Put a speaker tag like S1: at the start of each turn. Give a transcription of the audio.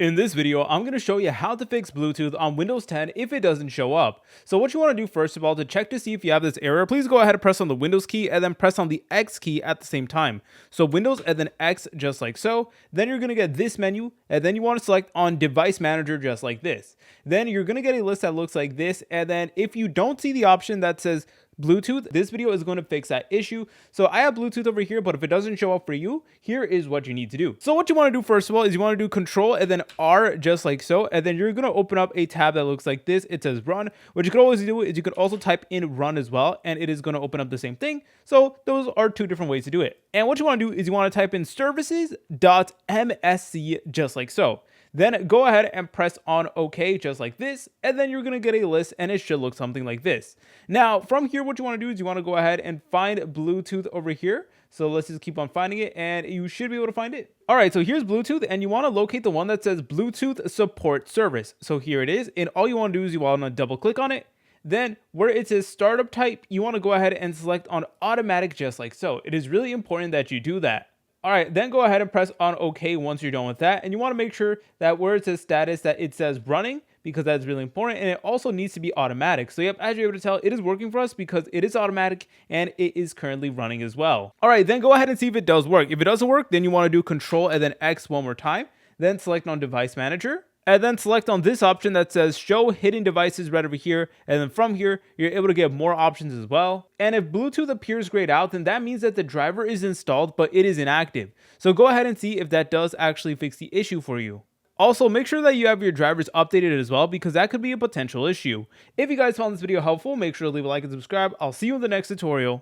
S1: In this video, I'm going to show you how to fix Bluetooth on Windows 10 if it doesn't show up. So what you want to do first of all to check to see if you have this error, please go ahead and press on the Windows key and then press on the X key at the same time. So Windows and then X just like so. Then you're going to get this menu and then you want to select on Device Manager just like this. Then you're going to get a list that looks like this, and then if you don't see the option that says Bluetooth, this video is going to fix that issue. So I have Bluetooth over here, but if it doesn't show up for you, here is what you need to do. So what you want to do first of all is you want to do Control and then R just like so, and then you're going to open up a tab that looks like this. It says Run. What you can always do is you can also type in Run as well, and it is going to open up the same thing. So those are two different ways to do it. And what you want to do is you want to type in services.msc just like so. Then go ahead and press on OK just like this, and then you're going to get a list and it should look something like this. Now from here, what you want to do is you want to go ahead and find Bluetooth over here. So let's just keep on finding it and you should be able to find it. All right, so here's Bluetooth and you want to locate the one that says Bluetooth support service. So here it is, and all you want to do is you want to double click on it. Then where it says startup type, you want to go ahead and select on automatic just like so. It is really important that you do that. All right, then go ahead and press on OK once you're done with that. And you want to make sure that where it says status that it says running, because that's really important. And it also needs to be automatic. So yep, as you're able to tell, it is working for us because it is automatic and it is currently running as well. All right, then go ahead and see if it does work. If it doesn't work, then you want to do Control and then X one more time. Then select on Device Manager. And then select on this option that says show hidden devices right over here. And then from here, you're able to get more options as well. And if Bluetooth appears grayed out, then that means that the driver is installed, but it is inactive. So go ahead and see if that does actually fix the issue for you. Also, make sure that you have your drivers updated as well, because that could be a potential issue. If you guys found this video helpful, make sure to leave a like and subscribe. I'll see you in the next tutorial.